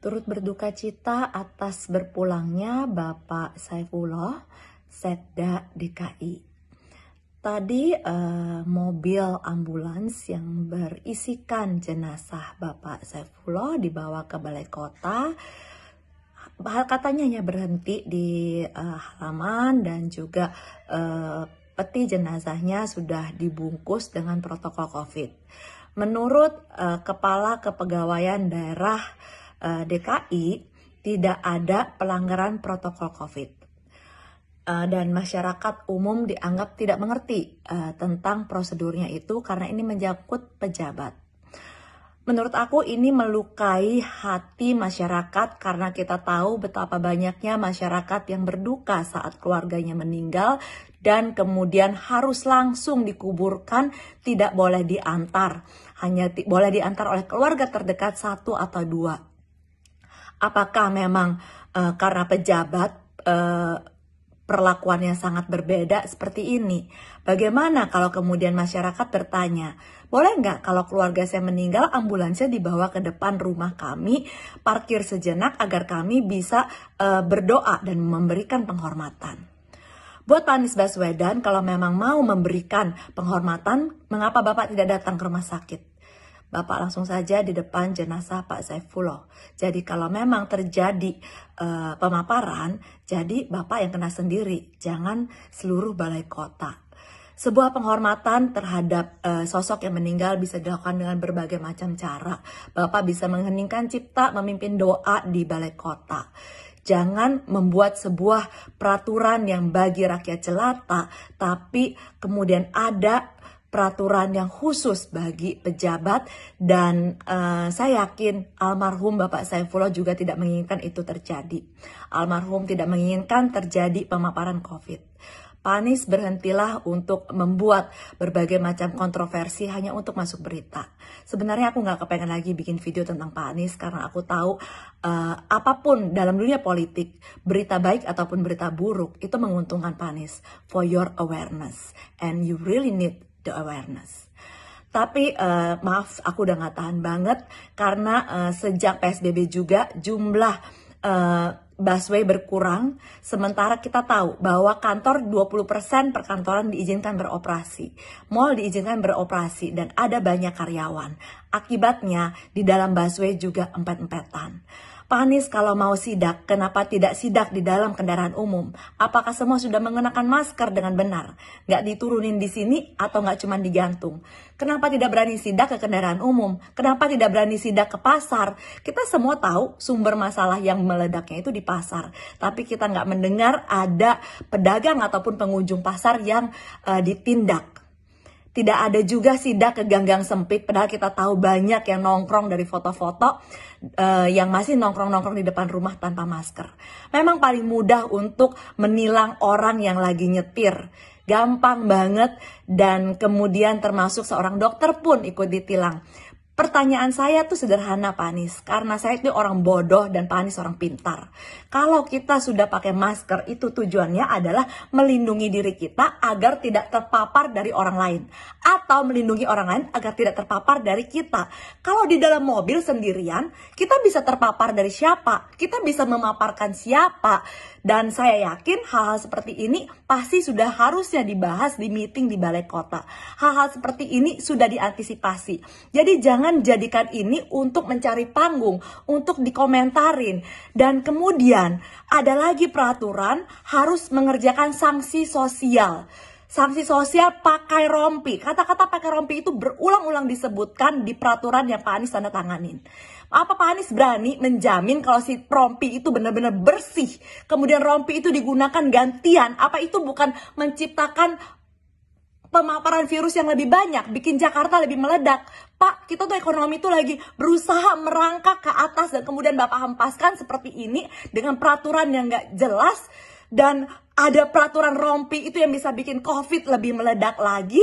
Turut berduka cita atas berpulangnya Bapak Saifullah, Setda DKI. Tadi mobil ambulans yang berisikan jenazah Bapak Saifullah dibawa ke Balai Kota. Katanya hanya berhenti di halaman dan juga peti jenazahnya sudah dibungkus dengan protokol COVID. Menurut Kepala Kepegawaian Daerah DKI, tidak ada pelanggaran protokol COVID. Dan masyarakat umum dianggap tidak mengerti tentang prosedurnya itu karena ini menyangkut pejabat. Menurut aku ini melukai hati masyarakat karena kita tahu betapa banyaknya masyarakat yang berduka saat keluarganya meninggal dan kemudian harus langsung dikuburkan, tidak boleh diantar. Hanya boleh diantar oleh keluarga terdekat 1 atau 2. Apakah memang karena pejabat perlakuannya sangat berbeda seperti ini? Bagaimana kalau kemudian masyarakat bertanya, boleh nggak kalau keluarga saya meninggal ambulansnya dibawa ke depan rumah kami, parkir sejenak agar kami bisa berdoa dan memberikan penghormatan? Buat Pak Anies Baswedan, kalau memang mau memberikan penghormatan, mengapa Bapak tidak datang ke rumah sakit? Bapak langsung saja di depan jenazah Pak Saifullah. Jadi kalau memang terjadi pemaparan, jadi Bapak yang kena sendiri, jangan seluruh Balai Kota. Sebuah penghormatan terhadap sosok yang meninggal bisa dilakukan dengan berbagai macam cara. Bapak bisa mengheningkan cipta, memimpin doa di Balai Kota. Jangan membuat sebuah peraturan yang bagi rakyat jelata, tapi kemudian ada peraturan yang khusus bagi pejabat, dan saya yakin almarhum Bapak Saifullah juga tidak menginginkan itu terjadi. Almarhum tidak menginginkan terjadi pemaparan COVID. Pak Anies, berhentilah untuk membuat berbagai macam kontroversi hanya untuk masuk berita. Sebenarnya aku nggak kepengen lagi bikin video tentang Pak Anies karena aku tahu apapun dalam dunia politik, berita baik ataupun berita buruk itu menguntungkan Pak Anies. For your awareness, and you really need the awareness. Tapi maaf, aku udah gak tahan banget karena sejak PSBB juga jumlah busway berkurang, sementara kita tahu bahwa kantor 20% perkantoran diizinkan beroperasi, mall diizinkan beroperasi, dan ada banyak karyawan. Akibatnya di dalam busway juga empet-empetan. Pak Anies, kalau mau sidak, kenapa tidak sidak di dalam kendaraan umum? Apakah semua sudah mengenakan masker dengan benar? Nggak diturunin di sini atau nggak cuma digantung? Kenapa tidak berani sidak ke kendaraan umum? Kenapa tidak berani sidak ke pasar? Kita semua tahu sumber masalah yang meledaknya itu di pasar. Tapi kita nggak mendengar ada pedagang ataupun pengunjung pasar yang ditindak. Tidak ada juga sidak ke gang-gang sempit, padahal kita tahu banyak yang nongkrong dari foto-foto yang masih nongkrong-nongkrong di depan rumah tanpa masker. Memang paling mudah untuk menilang orang yang lagi nyetir. Gampang banget, dan kemudian termasuk seorang dokter pun ikut ditilang. Pertanyaan saya tuh sederhana Pak Anies, karena saya itu orang bodoh dan Pak Anies orang pintar. Kalau kita sudah pakai masker, itu tujuannya adalah melindungi diri kita agar tidak terpapar dari orang lain. Atau melindungi orang lain agar tidak terpapar dari kita. Kalau di dalam mobil sendirian, kita bisa terpapar dari siapa? Kita bisa memaparkan siapa? Dan saya yakin hal-hal seperti ini pasti sudah harusnya dibahas di meeting di Balai Kota. Hal-hal seperti ini sudah diantisipasi. Jadi jangan jadikan ini untuk mencari panggung, untuk dikomentarin. Dan kemudian ada lagi peraturan harus mengerjakan sanksi sosial. Sanksi sosial pakai rompi. Kata-kata pakai rompi itu berulang-ulang disebutkan di peraturan yang Pak Anies tanda tanganin. Apa Pak Anies berani menjamin kalau si rompi itu benar-benar bersih? Kemudian rompi itu digunakan gantian. Apa itu bukan menciptakan pemaparan virus yang lebih banyak, bikin Jakarta lebih meledak? Pak, kita tuh ekonomi tuh lagi berusaha merangkak ke atas, dan kemudian Bapak hempaskan seperti ini dengan peraturan yang gak jelas. Dan ada peraturan rompi itu yang bisa bikin COVID lebih meledak lagi.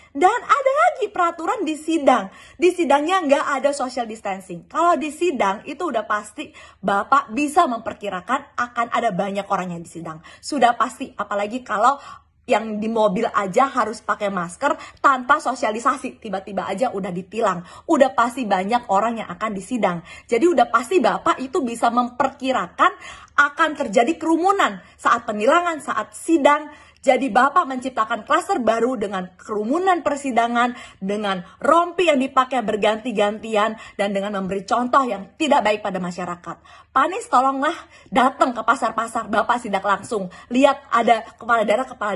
Dan ada lagi peraturan di sidang. Di sidangnya nggak ada social distancing. Kalau di sidang itu udah pasti Bapak bisa memperkirakan akan ada banyak orang yang di sidang. Sudah pasti, apalagi kalau yang di mobil aja harus pakai masker tanpa sosialisasi, tiba-tiba aja udah ditilang. Udah pasti banyak orang yang akan disidang. Jadi udah pasti Bapak itu bisa memperkirakan akan terjadi kerumunan saat penilangan, saat sidang. Jadi Bapak menciptakan klaster baru dengan kerumunan persidangan, dengan rompi yang dipakai berganti-gantian, dan dengan memberi contoh yang tidak baik pada masyarakat. Pak Anies, tolonglah datang ke pasar-pasar, Bapak sidak langsung. Lihat ada kepala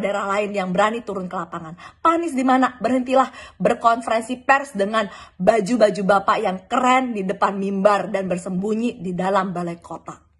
daerah lain yang berani turun ke lapangan. Pak Anies di mana? Berhentilah berkonferensi pers dengan baju-baju Bapak yang keren di depan mimbar dan bersembunyi di dalam balai kota.